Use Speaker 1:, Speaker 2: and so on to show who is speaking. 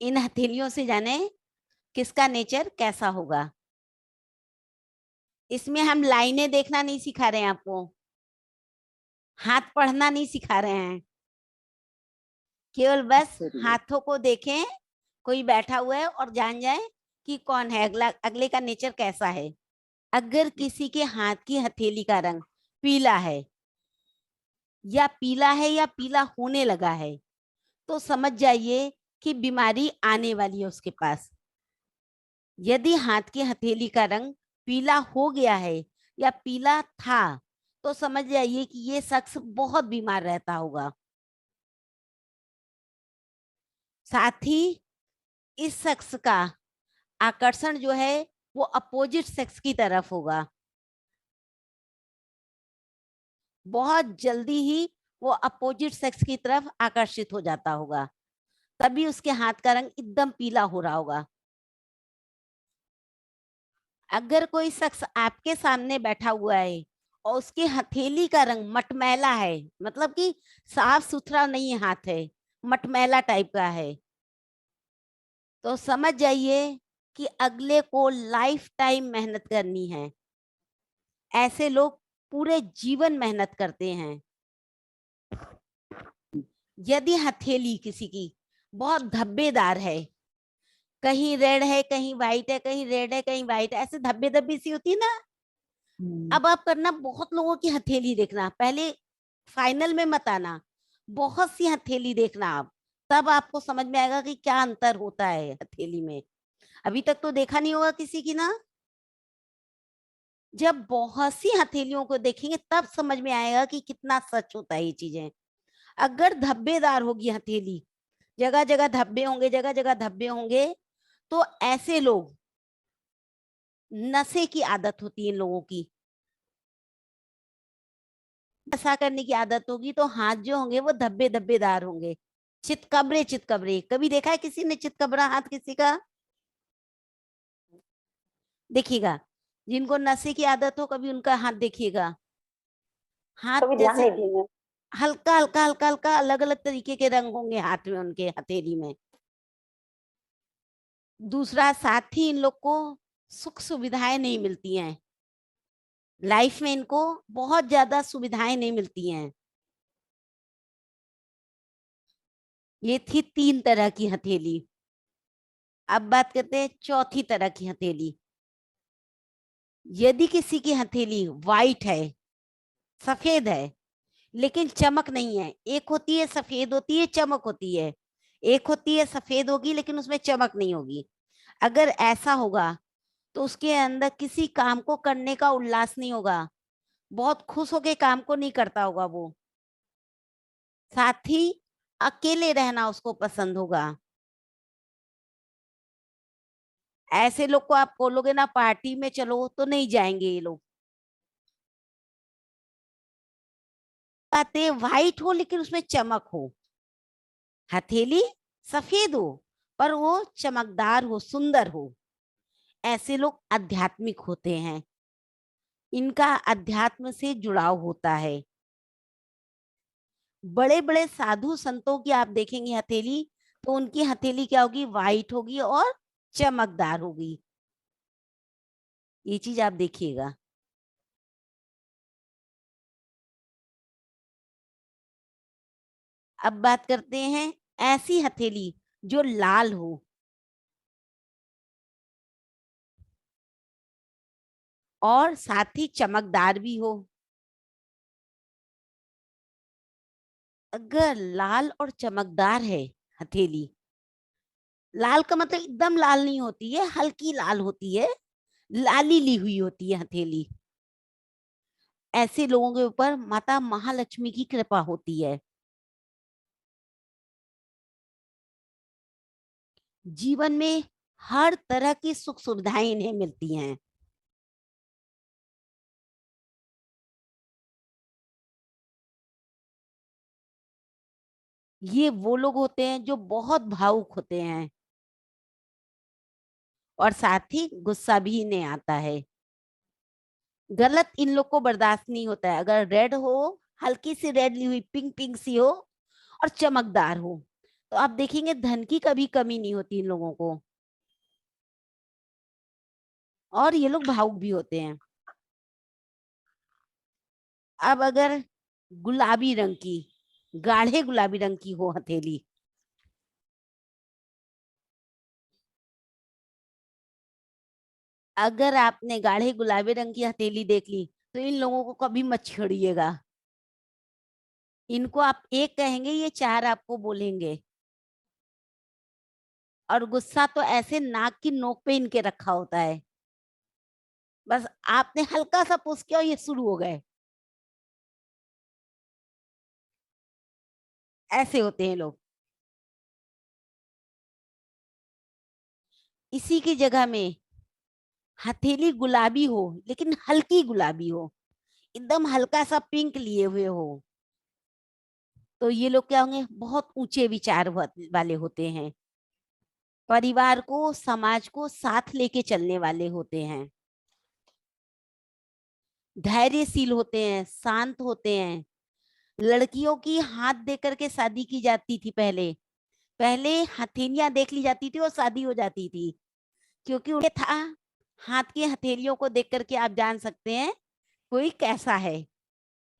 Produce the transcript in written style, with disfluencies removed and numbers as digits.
Speaker 1: इन हथेलियों से जाने किसका नेचर कैसा होगा। इसमें हम लाइनें देखना नहीं सिखा रहे हैं आपको, हाथ पढ़ना नहीं सिखा रहे हैं, केवल बस
Speaker 2: अच्छा दीदी।
Speaker 1: हाथों को देखें, कोई बैठा हुआ है और जान जाए कि कौन है, अगला अगले का नेचर कैसा है। अगर किसी के हाथ की हथेली का रंग पीला है, या पीला है या पीला होने लगा है, तो समझ जाइए कि बीमारी आने वाली है उसके पास। यदि हाथ की हथेली का रंग पीला हो गया है या पीला था, तो समझ जाइए कि ये शख्स बहुत बीमार रहता होगा। साथ ही इस शख्स का आकर्षण जो है वो अपोजिट सेक्स की तरफ होगा। बहुत जल्दी ही वो अपोजिट सेक्स की तरफ आकर्षित हो जाता होगा, तभी उसके हाथ का रंग एकदम पीला हो रहा होगा। अगर कोई शख्स आपके सामने बैठा हुआ है और उसकी हथेली का रंग मटमैला है, मतलब कि साफ सुथरा नहीं हाथ है, मटमैला टाइप का है, तो समझ जाइए कि अगले को लाइफ टाइम मेहनत करनी है। ऐसे लोग पूरे जीवन मेहनत करते हैं। यदि हथेली किसी की बहुत धब्बेदार है, कहीं रेड है कहीं व्हाइट है, कहीं रेड है कहीं व्हाइट है, ऐसे धब्बे धब्बे सी होती है ना।
Speaker 2: हम्म।
Speaker 1: अब आप करना, बहुत लोगों की हथेली देखना, पहले फाइनल में मत आना, बहुत सी हथेली देखना आप, तब आपको समझ में आएगा कि क्या अंतर होता है हथेली में। अभी तक तो देखा नहीं होगा किसी की ना। जब बहुत सी हथेलियों को देखेंगे तब समझ में आएगा कि कितना सच होता है ये चीजें। अगर धब्बेदार होगी हथेली, जगह जगह धब्बे होंगे, जगह जगह धब्बे होंगे, तो ऐसे लोग, नशे की आदत होती है इन लोगों की, नशा करने की आदत होगी, तो हाथ जो होंगे वो धब्बे धब्बेदार होंगे, चितकबरे चितकबरे। कभी देखा है किसी ने चितकबरा हाथ किसी का? देखिएगा, जिनको नशे की आदत हो कभी उनका हाथ देखिएगा, हाथ
Speaker 2: कभी ध्यान
Speaker 1: जैसे
Speaker 2: नहीं दी मैं।
Speaker 1: हल्का हल्का हल्का हल्का अलग अलग तरीके के रंग होंगे हाथ में, उनके हथेली में। दूसरा, साथ ही इन लोग को सुख सुविधाएं नहीं मिलती हैं, लाइफ में इनको बहुत ज्यादा सुविधाएं नहीं मिलती हैं। ये थी तीन तरह की हथेली। अब बात करते हैं चौथी तरह की हथेली। यदि किसी की हथेली वाइट है, सफेद है, लेकिन चमक नहीं है, एक होती है सफेद होती है चमक होती है, एक होती है सफेद होगी लेकिन उसमें चमक नहीं होगी, अगर ऐसा होगा तो उसके अंदर किसी काम को करने का उल्लास नहीं होगा, बहुत खुश होके काम को नहीं करता होगा वो। साथ ही अकेले रहना उसको पसंद होगा। ऐसे लोग को आप बोलोगे ना पार्टी में चलो तो नहीं जाएंगे ये लोग। बातें वाइट हो लेकिन उसमें चमक हो, हथेली सफेद हो पर वो चमकदार हो, सुंदर हो, ऐसे लोग आध्यात्मिक होते हैं, इनका अध्यात्म से जुड़ाव होता है। बड़े बड़े साधु संतों की आप देखेंगे हथेली, तो उनकी हथेली क्या होगी, वाइट होगी और चमकदार होगी। ये चीज आप देखिएगा। अब बात करते हैं ऐसी हथेली जो लाल हो और साथ ही चमकदार भी हो। अगर लाल और चमकदार है हथेली, लाल का मतलब एकदम लाल नहीं होती है, हल्की लाल होती है, लाली ली हुई होती है हथेली, ऐसे लोगों के ऊपर माता महालक्ष्मी की कृपा होती है। जीवन में हर तरह की सुख सुविधाएं इन्हें मिलती हैं। ये वो लोग होते हैं जो बहुत भावुक होते हैं और साथ ही गुस्सा भी इन्हें आता है। गलत इन लोग को बर्दाश्त नहीं होता है, अगर रेड हो, हल्की सी रेड ली हुई पिंक पिंक सी हो और चमकदार हो, तो आप देखेंगे धन की कभी कमी नहीं होती इन लोगों को, और ये लोग भावुक भी होते हैं। अब अगर गुलाबी रंग की, गाढ़े गुलाबी रंग की हो हथेली, अगर आपने गाढ़े गुलाबी रंग की हथेली देख ली तो इन लोगों को कभी मत छेड़िएगा। इनको आप एक कहेंगे, ये चार आपको बोलेंगे। और गुस्सा तो ऐसे नाक की नोक पे इनके रखा होता है, बस आपने हल्का सा पुश किया और ये शुरू हो गए। ऐसे होते हैं लोग। इसी की जगह में हथेली गुलाबी हो, लेकिन हल्की गुलाबी हो, एकदम हल्का सा पिंक लिए हुए हो, तो ये लोग क्या होंगे, बहुत ऊंचे विचार वाले होते हैं, परिवार को समाज को साथ लेके चलने वाले होते हैं, धैर्यशील होते हैं, शांत होते हैं। लड़कियों की हाथ दे करके शादी की जाती थी पहले। पहले हथेलियां देख ली जाती थी और शादी हो जाती थी, क्योंकि उन्हें था, हाथ की हथेलियों को देख करके आप जान सकते हैं कोई कैसा है।